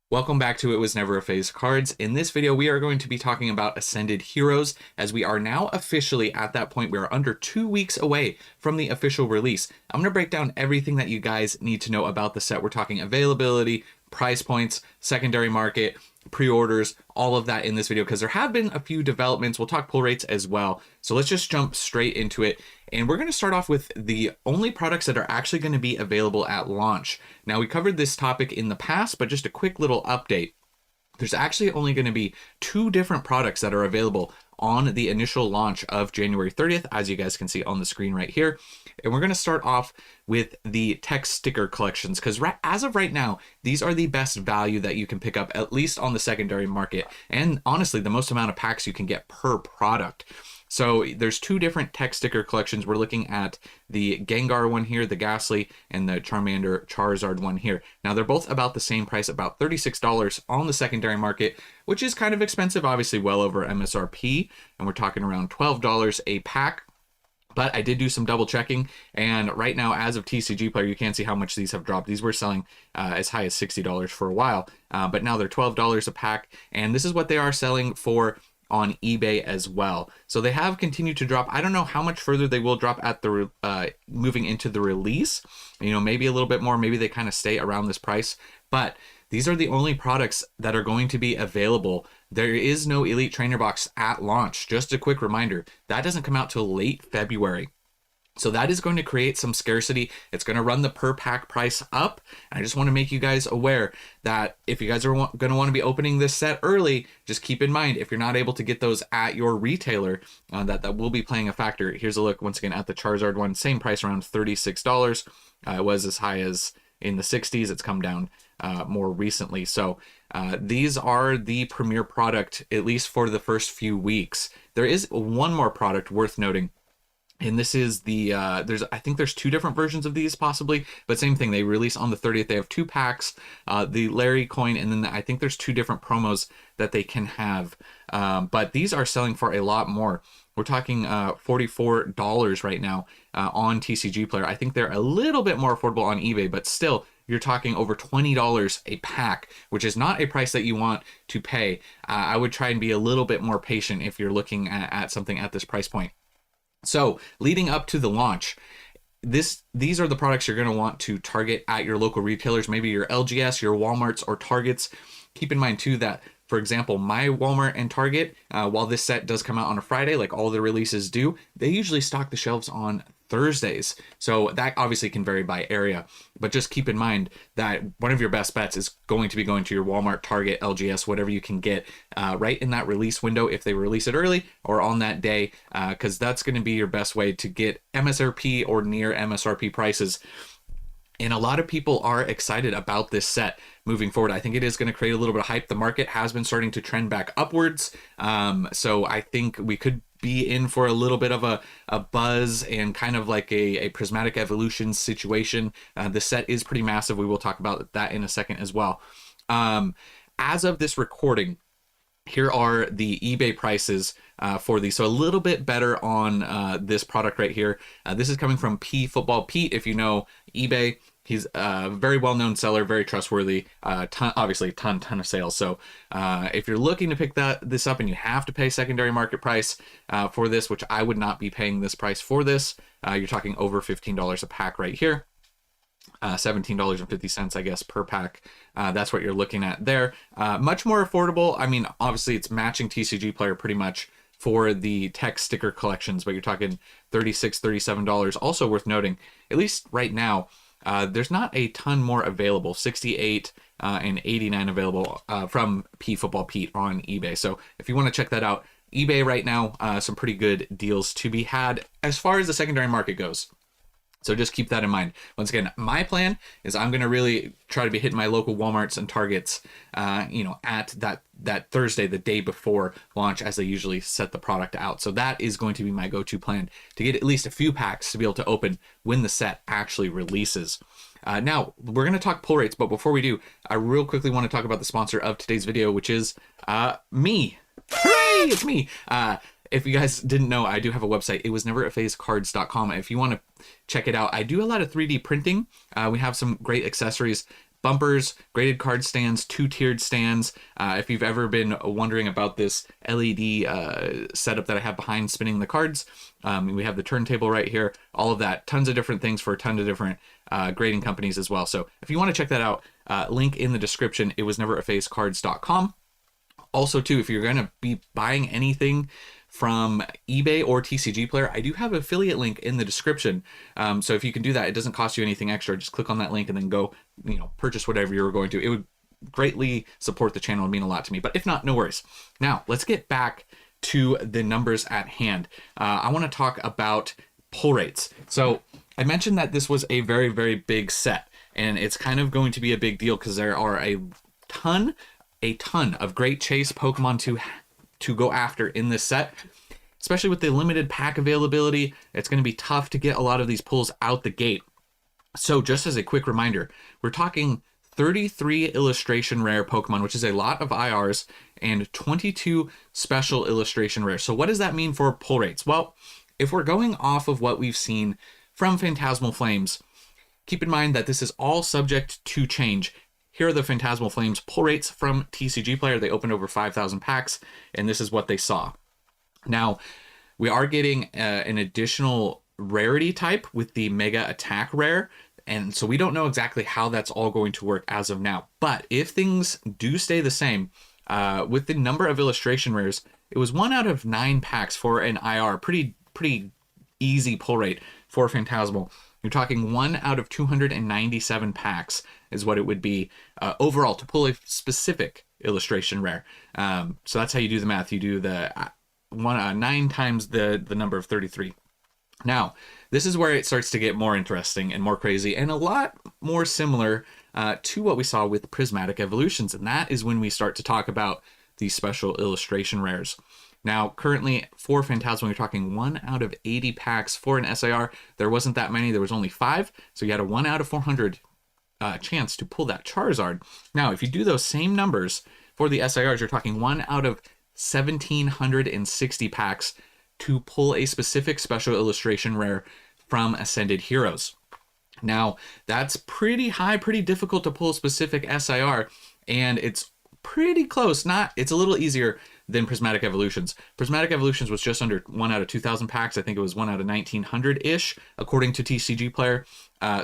Welcome back to It Was Never a Phase Cards. In this video, we are going to be talking about Ascended Heroes, as we are now officially at that point. We are under 2 weeks away from the official release. I'm going to break down everything that you guys need to know about the set. We're talking availability, price points, secondary market, pre-orders, all of that in this video, because there have been a few developments. We'll talk pull rates as well. So let's just jump straight into it. And we're going to start off with the only products that are actually going to be available at launch. Now, we covered this topic in the past, but just a quick little update. There's actually only going to be 2 different products that are available on the initial launch of January 30th, as you guys can see on the screen right here. And we're going to start off with the text sticker collections, because as of right now, these are the best value that you can pick up, at least on the secondary market, and honestly, the most amount of packs you can get per product. So there's 2 different text sticker collections. We're looking at the Gengar one here, the Ghastly, and the Charmander Charizard one here. Now, they're both about the same price, about $36 on the secondary market, which is kind of expensive, obviously well over MSRP, and we're talking around $12 a pack. But I did do some double checking, and right now, as of TCG Player, you can see how much these have dropped. These were selling as high as $60 for a while, but now they're $12 a pack, and this is what they are selling for on eBay as well. So they have continued to drop. I don't know how much further they will drop at the moving into the release. You know, maybe a little bit more. Maybe they kind of stay around this price. But these are the only products that are going to be available. There is no Elite Trainer Box at launch. Just a quick reminder, that doesn't come out till late February. So that is going to create some scarcity. It's going to run the per pack price up. And I just want to make you guys aware that if you guys are going to want to be opening this set early, just keep in mind, if you're not able to get those at your retailer, that will be playing a factor. Here's a look once again at the Charizard one, same price, around $36. It was as high as in the 60s. It's come down more recently. So these are the premier product, at least for the first few weeks. There is one more product worth noting. And this is the, I think there's 2 different versions of these possibly, but same thing. They release on the 30th. They have 2 packs, the Larry coin, and then I think there's 2 different promos that they can have. But these are selling for a lot more. We're talking $44 right now on TCG Player. I think they're a little bit more affordable on eBay, but still, you're talking over $20 a pack, which is not a price that you want to pay. I would try and be a little bit more patient if you're looking at something at this price point. So leading up to the launch, these are the products you're going to want to target at your local retailers, maybe your LGS, your Walmarts, or Targets. Keep in mind too that, for example, my Walmart and Target, while this set does come out on a Friday, like all the releases do, they usually stock the shelves on Thursdays. So that obviously can vary by area, but just keep in mind that one of your best bets is going to be going to your Walmart, Target, LGS, whatever you can get right in that release window if they release it early or on that day, because that's going to be your best way to get MSRP or near MSRP prices. And a lot of people are excited about this set moving forward. I think it is going to create a little bit of hype. The market has been starting to trend back upwards. So I think we could be in for a little bit of a buzz and kind of like a prismatic evolution situation. The set is pretty massive. We will talk about that in a second as well. As of this recording, here are the eBay prices for these. So a little bit better on this product right here. This is coming from P Football Pete. If you know eBay, he's a very well-known seller, very trustworthy, obviously ton of sales. So if you're looking to pick this up and you have to pay secondary market price for this, which I would not be paying this price for this, you're talking over $15 a pack right here. $17.50, I guess, per pack. That's what you're looking at there. Much more affordable. I mean, obviously it's matching TCG Player pretty much for the text sticker collections, but you're talking $36, $37. Also worth noting, at least right now, there's not a ton more available. 68 and 89 available from P Football Pete on eBay. So if you want to check that out, eBay right now, some pretty good deals to be had as far as the secondary market goes. So just keep that in mind. Once again, my plan is I'm going to really try to be hitting my local Walmarts and Targets, at that Thursday, the day before launch, as they usually set the product out. So that is going to be my go-to plan, to get at least a few packs to be able to open when the set actually releases. Now, we're going to talk pull rates, but before we do, I real quickly want to talk about the sponsor of today's video, which is me. Hooray! It's me. If you guys didn't know, I do have a website, itwasneveraphasecards.com. If you want to check it out, I do a lot of 3D printing. We have some great accessories bumpers, graded card stands, two-tiered stands. If you've ever been wondering about this LED setup that I have behind spinning the cards, we have the turntable right here, all of that, tons of different things for a ton of different grading companies as well. So if you want to check that out, link in the description, itwasneverafacedcards.com. Also, too, if you're going to be buying anything from eBay or TCG Player, I do have an affiliate link in the description. So if you can do that, it doesn't cost you anything extra. Just click on that link and then go, purchase whatever you're going to. It would greatly support the channel and mean a lot to me. But if not, no worries. Now, let's get back to the numbers at hand. I want to talk about pull rates. So I mentioned that this was a very, very big set, and it's kind of going to be a big deal because there are a ton of great chase Pokemon to go after in this set, especially with the limited pack availability. It's going to be tough to get a lot of these pulls out the gate. So just as a quick reminder, we're talking 33 illustration rare Pokemon, which is a lot of IRs, and 22 special illustration rares. So what does that mean for pull rates? Well, if we're going off of what we've seen from Phantasmal Flames, keep in mind that this is all subject to change. Here are the Phantasmal Flames pull rates from TCG Player. They opened over 5,000 packs, and this is what they saw. Now, we are getting an additional rarity type with the Mega Attack rare, and so we don't know exactly how that's all going to work as of now. But if things do stay the same, with the number of illustration rares, it was 1 out of 9 packs for an IR. Pretty easy pull rate for Phantasmal. You're talking 1 out of 297 packs is what it would be overall to pull a specific illustration rare. So that's how you do the math. You do the 9 times the number of 33. Now, this is where it starts to get more interesting and more crazy and a lot more similar to what we saw with Prismatic Evolutions. And that is when we start to talk about these special illustration rares. Now, currently for Phantasmal, you're talking 1 out of 80 packs for an SIR. There wasn't that many. There was only 5. So you had a 1 out of 400 chance to pull that Charizard. Now, if you do those same numbers for the SIRs, you're talking 1 out of 1,760 packs to pull a specific special illustration rare from Ascended Heroes. Now, that's pretty high, pretty difficult to pull a specific SIR, and it's pretty close. It's a little easier than Prismatic Evolutions. Prismatic Evolutions was just under 1 out of 2,000 packs. I think it was 1 out of 1,900-ish, according to TCG Player.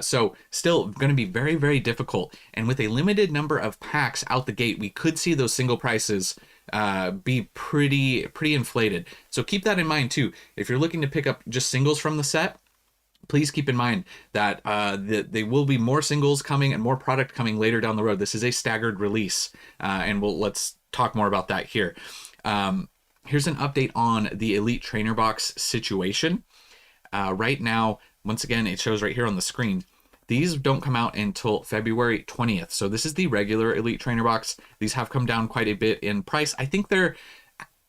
So still going to be very, very difficult. And with a limited number of packs out the gate, we could see those single prices be pretty inflated. So keep that in mind too. If you're looking to pick up just singles from the set, please keep in mind that there will be more singles coming and more product coming later down the road. This is a staggered release, and let's talk more about that here. Here's an update on the Elite Trainer Box situation. Right now, once again, it shows right here on the screen. These don't come out until February 20th. So this is the regular Elite Trainer Box. These have come down quite a bit in price. I think they're,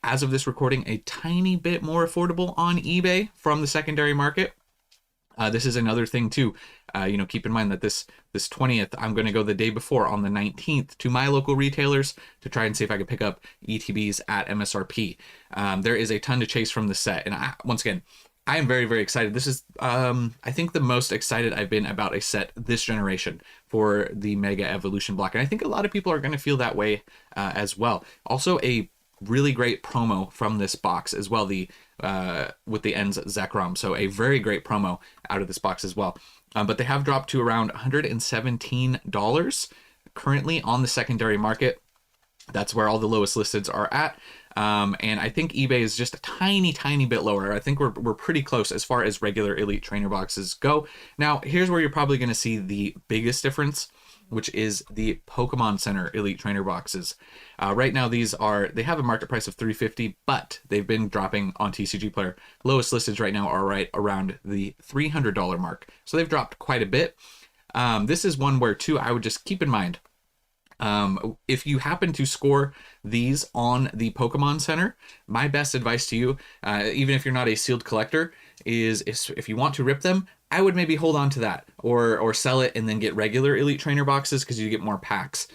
as of this recording, a tiny bit more affordable on eBay from the secondary market. This is another thing too. Keep in mind that this 20th, I'm going to go the day before on the 19th to my local retailers to try and see if I can pick up ETBs at MSRP. There is a ton to chase from the set. And once again, I am very, very excited. This is, I think, the most excited I've been about a set this generation for the Mega Evolution block. And I think a lot of people are going to feel that way as well. Also, a really great promo from this box as well, with the ends Zekrom. So a very great promo out of this box as well. But they have dropped to around $117 currently on the secondary market. That's where all the lowest listeds are at. And I think eBay is just a tiny bit lower. I think we're pretty close as far as regular Elite Trainer boxes go. Now, here's where you're probably going to see the biggest difference, which is the Pokemon Center Elite Trainer boxes. Right now, they have a market price of $350, but they've been dropping on TCG Player. Lowest listeds right now are right around the $300 mark. So they've dropped quite a bit. This is one where, too, I would just keep in mind, if you happen to score these on the Pokemon Center, my best advice to you, even if you're not a sealed collector, is if you want to rip them, I would maybe hold on to that or sell it and then get regular Elite Trainer boxes because you get more packs.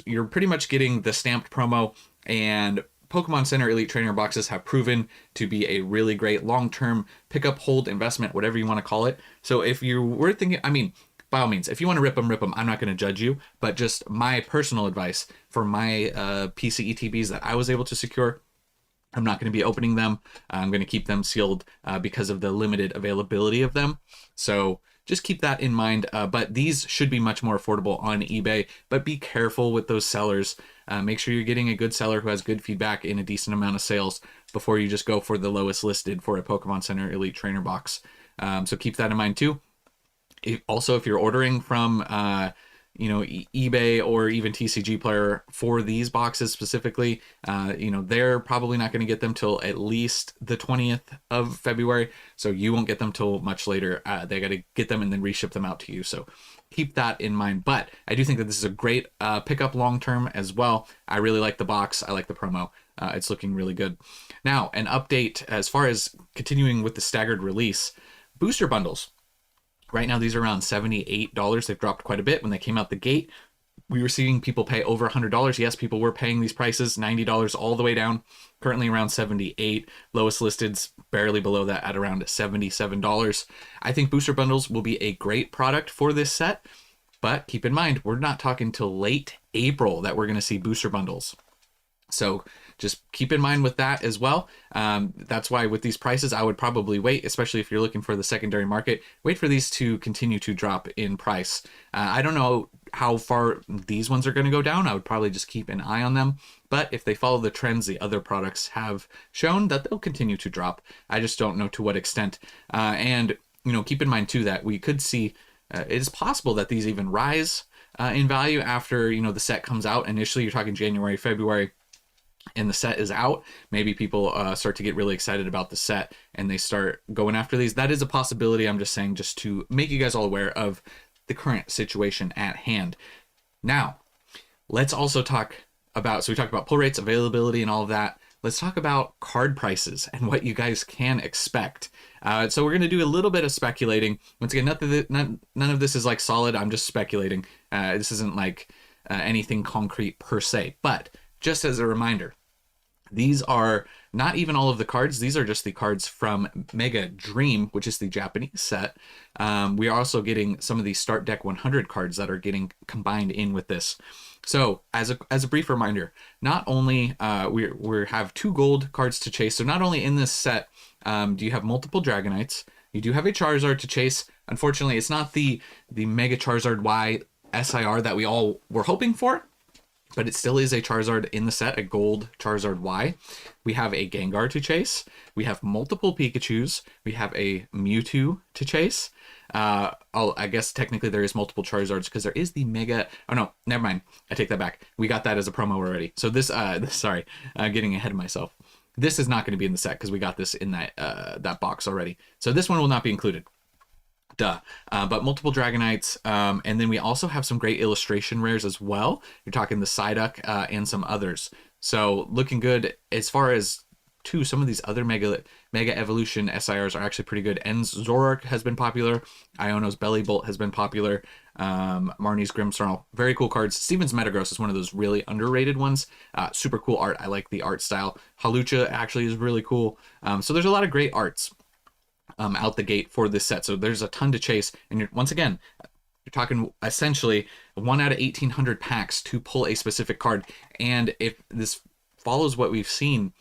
You're pretty much getting the stamped promo, and Pokemon Center Elite Trainer boxes have proven to be a really great long-term pick-up, hold, investment, whatever you want to call it. So if you were thinking, by all means, if you want to rip them, rip them. I'm not going to judge you, but just my personal advice for my PC ETBs that I was able to secure, I'm not going to be opening them. I'm going to keep them sealed because of the limited availability of them. So just keep that in mind. But these should be much more affordable on eBay, but be careful with those sellers. Make sure you're getting a good seller who has good feedback in a decent amount of sales before you just go for the lowest listed for a Pokemon Center Elite Trainer box. So keep that in mind too. Also, if you're ordering from eBay or even TCG Player for these boxes specifically, they're probably not going to get them till at least the 20th of February. So you won't get them till much later. They got to get them and then reship them out to you. So keep that in mind. But I do think that this is a great pickup long-term as well. I really like the box. I like the promo. It's looking really good. Now, an update as far as continuing with the staggered release, booster bundles. Right now, these are around $78. They've dropped quite a bit. When they came out the gate, we were seeing people pay over $100. Yes, people were paying these prices, $90 all the way down. Currently around $78. Lowest listed's barely below that at around $77. I think booster bundles will be a great product for this set, but keep in mind, we're not talking till late April that we're going to see booster bundles. So just keep in mind with that as well. That's why with these prices, I would probably wait, especially if you're looking for the secondary market, wait for these to continue to drop in price. I don't know how far these ones are going to go down. I would probably just keep an eye on them. But if they follow the trends the other products have shown, that they'll continue to drop. I just don't know to what extent. And keep in mind too that we could see, it is possible that these even rise in value after, the set comes out. Initially, you're talking January, February, and the set is out. Maybe people start to get really excited about the set and they start going after these. That is a possibility. I'm just saying, just to make you guys all aware of the current situation at hand. Now, let's also talk about, so we talked about pull rates, availability, and all of that. Let's talk about card prices and what you guys can expect. So we're going to do a little bit of speculating. Once again, none of this is like solid. I'm just speculating. This isn't like anything concrete per se, but just as a reminder, these are not even all of the cards. These are just the cards from Mega Dream, which is the Japanese set. We are also getting some of these Start Deck 100 cards that are getting combined in with this. So as a brief reminder, not only we have 2 gold cards to chase. So not only in this set do you have multiple Dragonites, you do have a Charizard to chase. Unfortunately, it's not the Mega Charizard Y SIR that we all were hoping for, but it still is a Charizard in the set, a gold Charizard Y. We have a Gengar to chase. We have multiple Pikachus. We have a Mewtwo to chase. I guess technically there is multiple Charizards because there is the Mega... Oh, no, never mind. I take that back. We got that as a promo already. So this sorry, getting ahead of myself. This is not going to be in the set because we got this in that box already. So this one will not be included. Duh. But multiple Dragonites, and then we also have some great illustration rares as well. You're talking the Psyduck and some others. So looking good as far as some of these other Mega Evolution SIRs are actually pretty good. En's Zoroark has been popular. Iono's Bellibolt has been popular. Marnie's Grimmsnarl, very cool cards. Steven's Metagross is one of those really underrated ones. Super cool art. I like the art style. Halucha actually is really cool. So there's a lot of great arts out the gate for this set. So there's a ton to chase. And once again, you're talking essentially 1 out of 1,800 packs to pull a specific card. And if this follows what we've seen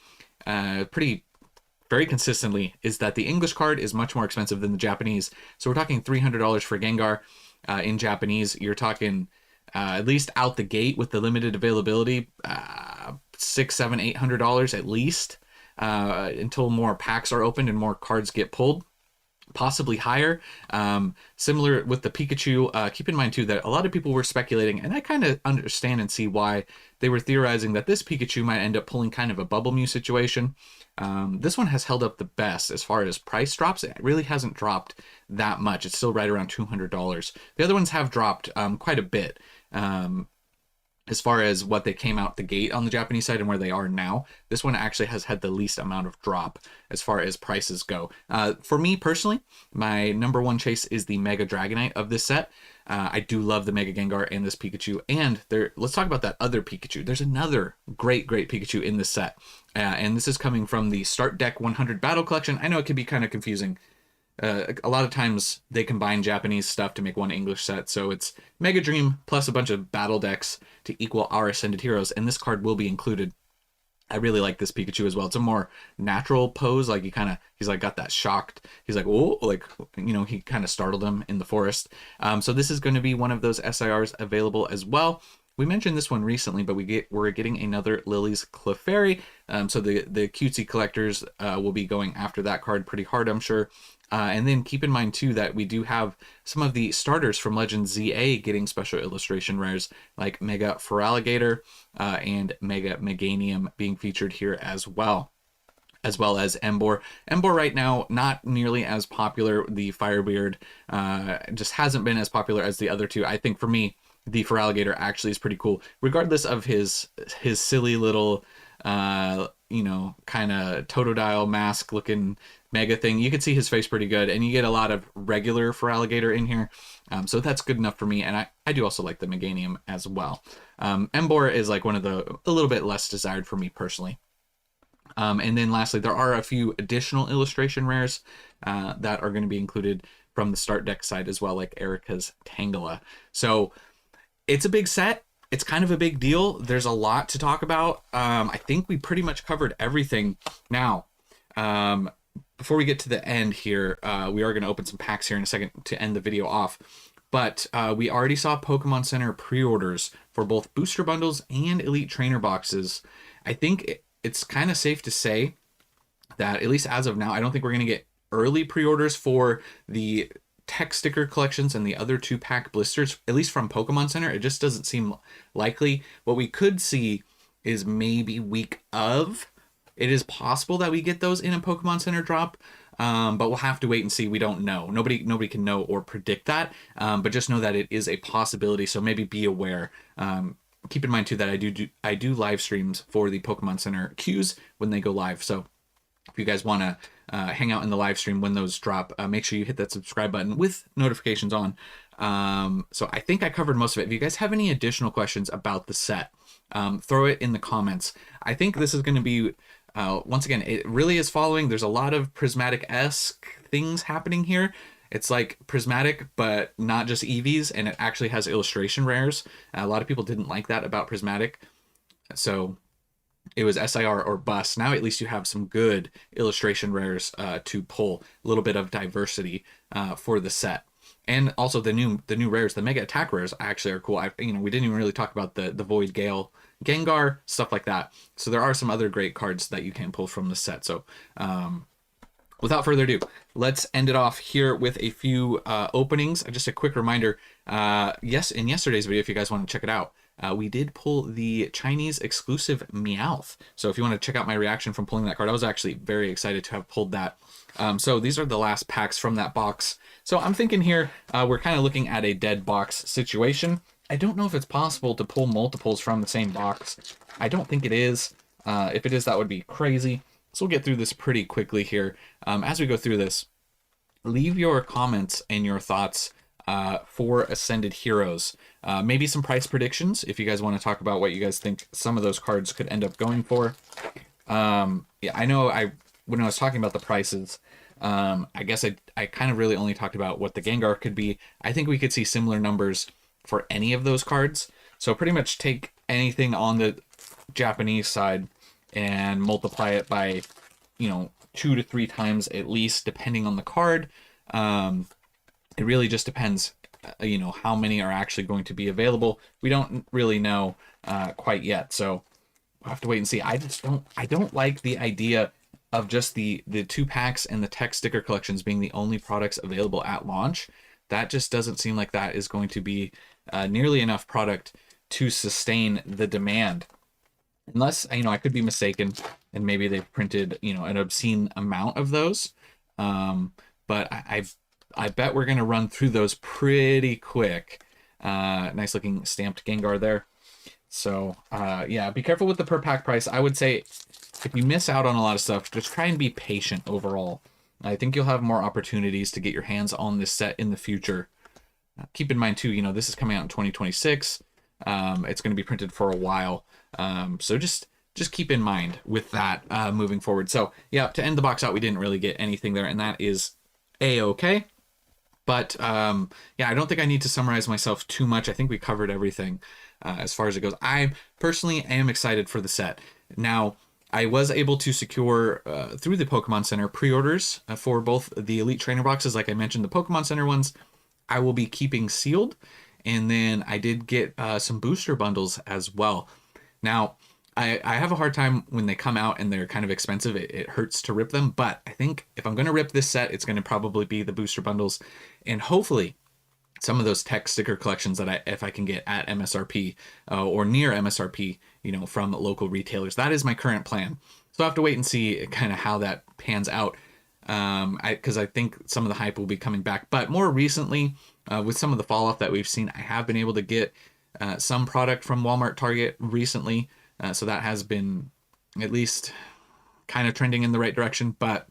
very consistently, is that the English card is much more expensive than the Japanese. So we're talking $300 for Gengar. In Japanese, you're talking at least out the gate with the limited availability, $600, $700, $800 at least, until more packs are opened and more cards get pulled. Possibly higher. Similar with the Pikachu. Keep in mind too that a lot of people were speculating, and I kind of understand and see why they were theorizing that this Pikachu might end up pulling kind of a Bubble Mew situation. This one has held up the best as far as price drops. It really hasn't dropped that much. It's still right around $200. The other ones have dropped quite a bit. As far as what they came out the gate on the Japanese side and where they are now, this one actually has had the least amount of drop as far as prices go. For me personally, my number one chase is the Mega Dragonite of this set. I do love the Mega Gengar and this Pikachu. And let's talk about that other Pikachu. There's another great Pikachu in this set. And this is coming from the Start Deck 100 Battle Collection. I know it can be kind of confusing. a lot of times they combine Japanese stuff to make one English set. So it's Mega Dream plus a bunch of battle decks to equal our Ascended Heroes, and this card will be included. I really like this Pikachu as well. It's a more natural pose. Like he's like got that shocked. He's like, oh, like, you know, he kind of startled him in the forest. So this is going to be one of those SIRs available as well. We mentioned this one recently, but we're getting another Lily's Clefairy. So the cutesy collectors will be going after that card pretty hard, I'm sure. And then keep in mind too that we do have some of the starters from Legends ZA getting special illustration rares, like Mega Feraligatr and Mega Meganium being featured here as well as Emboar. Emboar right now, not nearly as popular. The Firebeard just hasn't been as popular as the other two. I think for me, the Feraligatr actually is pretty cool, regardless of his silly little, you know, kind of Totodile mask looking mega thing. You can see his face pretty good, and you get a lot of regular Feraligatr in here. So that's good enough for me, and I do also like the Meganium as well. Emboar is like one of a little bit less desired for me personally. And then lastly, there are a few additional illustration rares that are going to be included from the start deck side as well, like Erica's Tangela. So it's a big set. It's kind of a big deal. There's a lot to talk about. I think we pretty much covered everything. Now, before we get to the end here, we are going to open some packs here in a second to end the video off. But we already saw Pokemon Center pre-orders for both booster bundles and Elite Trainer boxes. I think it's kind of safe to say that, at least as of now, I don't think we're going to get early pre-orders for the tech sticker collections and the other 2-pack blisters, at least from Pokemon Center. It just doesn't seem likely. What we could see is maybe week of. It is possible that we get those in a Pokemon Center drop, but we'll have to wait and see. We don't know. Nobody can know or predict that, but just know that it is a possibility. So maybe be aware. Keep in mind too that I do live streams for the Pokemon Center queues when they go live. So if you guys want to hang out in the live stream when those drop, make sure you hit that subscribe button with notifications on. So I think I covered most of it. If you guys have any additional questions about the set, throw it in the comments. I think this is going to be, once again, it really is following. There's a lot of Prismatic-esque things happening here. It's like Prismatic, but not just EVs, and it actually has illustration rares. A lot of people didn't like that about Prismatic. So it was SIR or bust. Now at least you have some good illustration rares to pull, a little bit of diversity for the set. And also the new rares, the Mega Attack rares actually are cool. We didn't even really talk about the Void Gale, Gengar, stuff like that. So there are some other great cards that you can pull from the set. So without further ado, let's end it off here with a few openings. Just a quick reminder, yes, in yesterday's video, if you guys want to check it out, we did pull the Chinese exclusive Meowth. So if you want to check out my reaction from pulling that card, I was actually very excited to have pulled that. So these are the last packs from that box. So I'm thinking here, we're kind of looking at a dead box situation. I don't know if it's possible to pull multiples from the same box. I don't think it is. If it is, that would be crazy. So we'll get through this pretty quickly here. As we go through this, leave your comments and your thoughts for Ascended Heroes. Maybe some price predictions if you guys want to talk about what you guys think some of those cards could end up going for. Yeah, I know when I was talking about the prices, I guess I kind of really only talked about what the Gengar could be. I think we could see similar numbers for any of those cards. So pretty much take anything on the Japanese side and multiply it by, 2 to 3 times at least, depending on the card. It really just depends, how many are actually going to be available. We don't really know quite yet, so we'll have to wait and see. I don't like the idea of just the 2 packs and the tech sticker collections being the only products available at launch. That just doesn't seem like that is going to be nearly enough product to sustain the demand. Unless, I could be mistaken, and maybe they've printed, an obscene amount of those. But I bet we're going to run through those pretty quick. Nice looking stamped Gengar there. So, yeah, be careful with the per pack price. I would say if you miss out on a lot of stuff, just try and be patient overall. I think you'll have more opportunities to get your hands on this set in the future. Keep in mind, too, this is coming out in 2026. It's going to be printed for a while. So just keep in mind with that moving forward. So, yeah, to end the box out, we didn't really get anything there, and that is a-okay. But yeah, I don't think I need to summarize myself too much. I think we covered everything as far as it goes. I personally am excited for the set. Now, I was able to secure through the Pokemon Center pre-orders for both the Elite Trainer boxes. Like I mentioned, the Pokemon Center ones I will be keeping sealed. And then I did get some booster bundles as well. Now, I have a hard time when they come out and they're kind of expensive. It hurts to rip them. But I think if I'm going to rip this set, it's going to probably be the booster bundles. And hopefully some of those tech sticker collections that if I can get at MSRP or near MSRP, you know, from local retailers. That is my current plan. So I have to wait and see kind of how that pans out. Because I think some of the hype will be coming back. But more recently, with some of the fall off that we've seen, I have been able to get some product from Walmart, Target recently. So that has been at least kind of trending in the right direction. But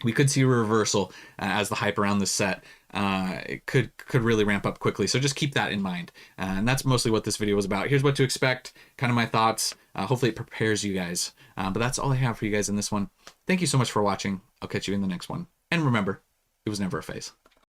we could see a reversal as the hype around this set it could really ramp up quickly. So just keep that in mind. And that's mostly what this video was about. Here's what to expect, kind of my thoughts. Hopefully it prepares you guys. But that's all I have for you guys in this one. Thank you so much for watching. I'll catch you in the next one. And remember, it was never a phase.